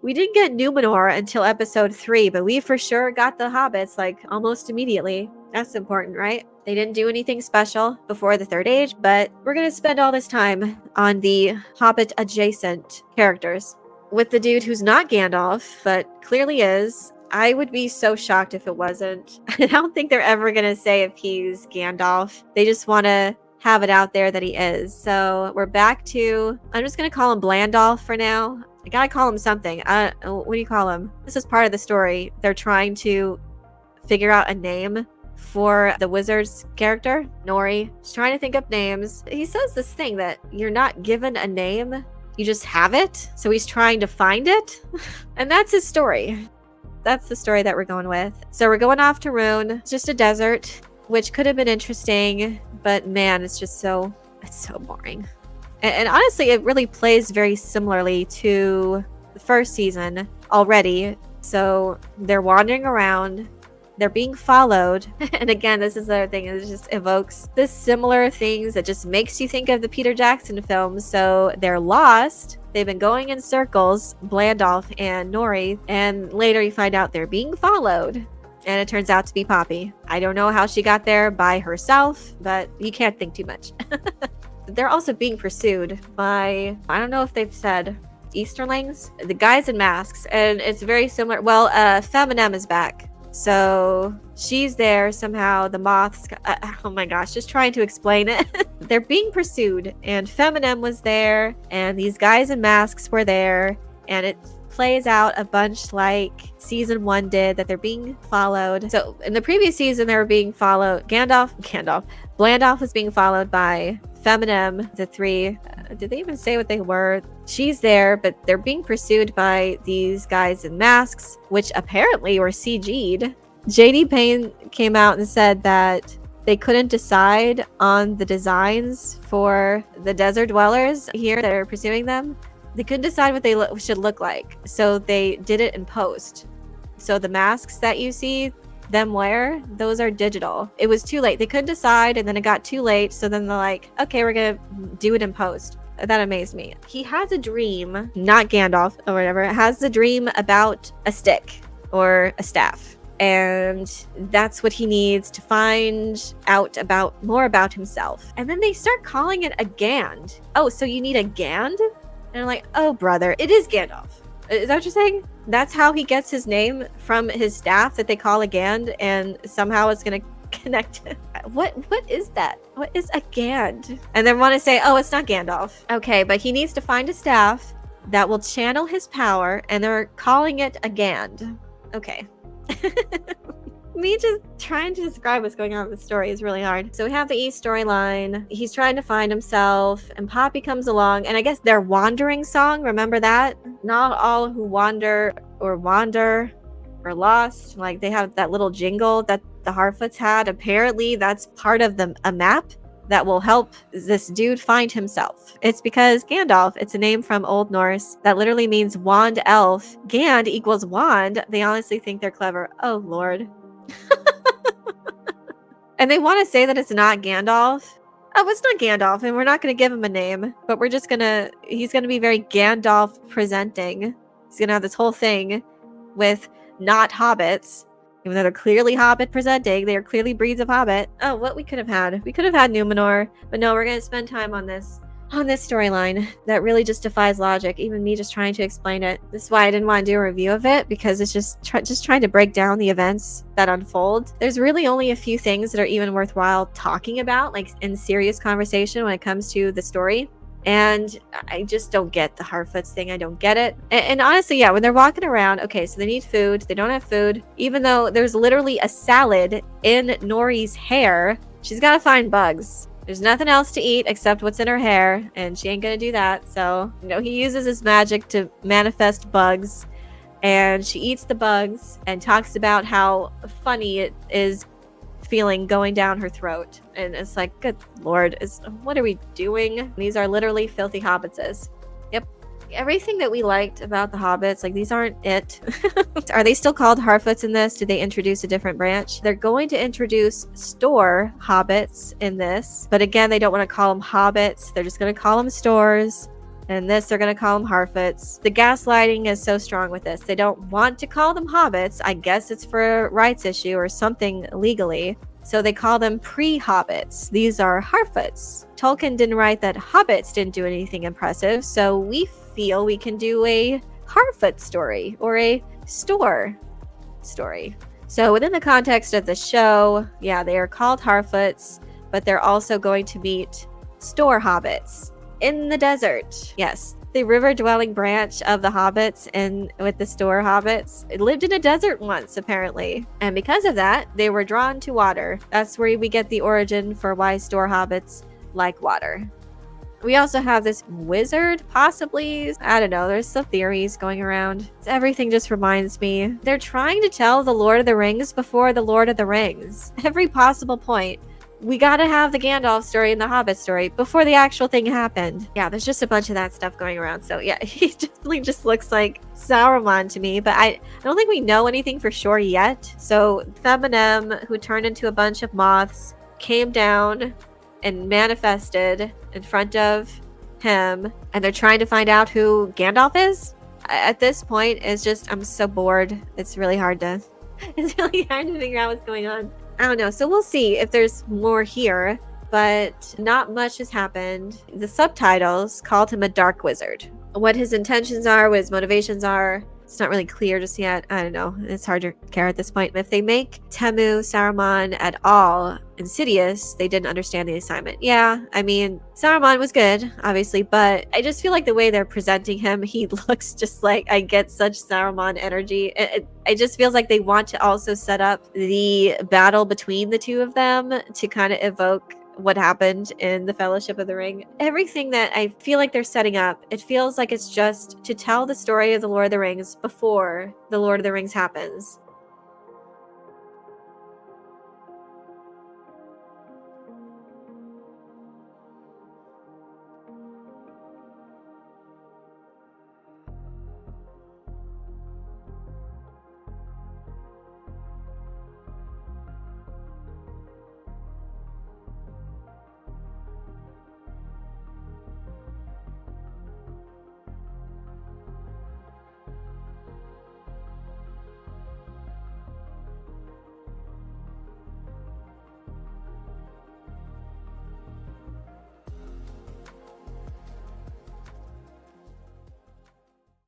We didn't get Numenor until episode 3, but we for sure got the hobbits like almost immediately. That's important, right? They didn't do anything special before the Third Age, but we're going to spend all this time on the Hobbit adjacent characters. With the dude who's not Gandalf, but clearly is. I would be so shocked if it wasn't. I don't think they're ever going to say if he's Gandalf. They just want to have it out there that he is. So we're back to, I'm just going to call him Blandalf for now. I gotta call him something. What do you call him? This is part of the story. They're trying to figure out a name for the wizard's character, Nori. He's trying to think up names. He says this thing that you're not given a name, you just have it. So he's trying to find it. And that's his story. That's the story that we're going with. So we're going off to Rune. It's just a desert, which could have been interesting, but man, it's so boring. And honestly, it really plays very similarly to the first season already. So they're wandering around. They're being followed. And again, this is the other thing. It just evokes this similar things that just makes you think of the Peter Jackson films. So they're lost. They've been going in circles, Blandalf and Nori. And later you find out they're being followed. And it turns out to be Poppy. I don't know how she got there by herself, but you can't think too much. They're also being pursued by, I don't know if they've said Easterlings, the guys in masks, and it's very similar. Well, Feminim is back, so she's there somehow. The moths, oh my gosh, just trying to explain it. They're being pursued, and Feminim was there, and these guys in masks were there, and it plays out a bunch like season 1 did, that they're being followed. So in the previous season, they were being followed. Blandalf was being followed by Feminim, the three. Did they even say what they were? She's there, but they're being pursued by these guys in masks, which apparently were CG'd. JD Payne came out and said that they couldn't decide on the designs for the desert dwellers here that are pursuing them. They couldn't decide what they should look like, so they did it in post. So the masks that you see them wear, those are digital. It was too late. They couldn't decide, and then it got too late, so then they're like, okay, we're gonna do it in post. That amazed me. He has a dream, not Gandalf or whatever, has a dream about a stick or a staff. And that's what he needs to find out more about himself. And then they start calling it a Gand. Oh, so you need a Gand? And I'm like, oh, brother, it is Gandalf. Is that what you're saying? That's how he gets his name, from his staff that they call a Gand, and somehow it's going to connect. What is that? What is a Gand? And they want to say, oh, it's not Gandalf. Okay, but he needs to find a staff that will channel his power, and they're calling it a Gand. Okay. Me just trying to describe what's going on in the story is really hard. So we have the East storyline. He's trying to find himself, and Poppy comes along, and I guess their wandering song, remember that? Not all who wander or lost. Like, they have that little jingle that the HaRfOots had. Apparently that's part of a map that will help this dude find himself. It's because Gandalf, it's a name from Old Norse that literally means wand elf. Gand equals wand. They honestly think they're clever. Oh, Lord. And they want to say that it's not Gandalf. Oh, it's not Gandalf, and we're not going to give him a name, but he's going to be very Gandalf presenting. He's going to have this whole thing with not hobbits, even though they're clearly hobbit presenting. They are clearly breeds of hobbit. Oh, what we could have had. We could have had Numenor, but no, we're going to spend time on this storyline that really just defies logic, even me just trying to explain it. This is why I didn't want to do a review of it, because it's just trying to break down the events that unfold. There's really only a few things that are even worthwhile talking about, like in serious conversation when it comes to the story. And I just don't get the HaRfOots thing. I don't get it. And honestly, yeah, when they're walking around, okay, so they need food. They don't have food. Even though there's literally a salad in Nori's hair, she's got to find bugs. There's nothing else to eat except what's in her hair, and she ain't gonna do that. So, he uses his magic to manifest bugs, and she eats the bugs and talks about how funny it is feeling going down her throat. And it's like, good Lord, what are we doing? These are literally filthy hobbitses. Yep. Everything that we liked about the hobbits, like, these aren't it. Are they still called HaRfOots in this? Did they introduce a different branch? They're going to introduce store hobbits in this, but again, they don't want to call them hobbits. They're just going to call them stores. And this, they're going to call them HaRfoots. The gaslighting is so strong with this. They don't want to call them hobbits. I guess it's for a rights issue or something legally. So they call them pre-hobbits. These are HaRfoots. Tolkien didn't write that hobbits didn't do anything impressive, so we feel we can do a HaRfOoT story or a store story. So within the context of the show, yeah, they are called HaRfoots, but they're also going to meet store hobbits in the desert. Yes, the river-dwelling branch of the hobbits and with the store hobbits, it lived in a desert once, apparently. And because of that, they were drawn to water. That's where we get the origin for why store hobbits like water. We also have this wizard, possibly. I don't know. There's some theories going around. Everything just reminds me. They're trying to tell the Lord of the Rings before the Lord of the Rings. Every possible point. We gotta have the Gandalf story and the Hobbit story before the actual thing happened. Yeah, there's just a bunch of that stuff going around. So yeah, he definitely just looks like Sauron to me. But I don't think we know anything for sure yet. So Feminim, who turned into a bunch of moths, came down and manifested in front of him, and they're trying to find out who Gandalf is. At this point, it's just, I'm so bored. It's really hard to figure out what's going on. I don't know. So we'll see if there's more here, but not much has happened. The subtitles called him a dark wizard. What his intentions are, what his motivations are, it's not really clear just yet. I don't know. It's hard to care at this point. If they make Temu Saruman at all insidious, they didn't understand the assignment. Yeah, I mean, Saruman was good, obviously, but I just feel like the way they're presenting him, he looks just like, I get such Saruman energy. It just feels like they want to also set up the battle between the two of them to kind of evoke what happened in the Fellowship of the Ring. Everything that I feel like they're setting up, it feels like it's just to tell the story of the Lord of the Rings before the Lord of the Rings happens.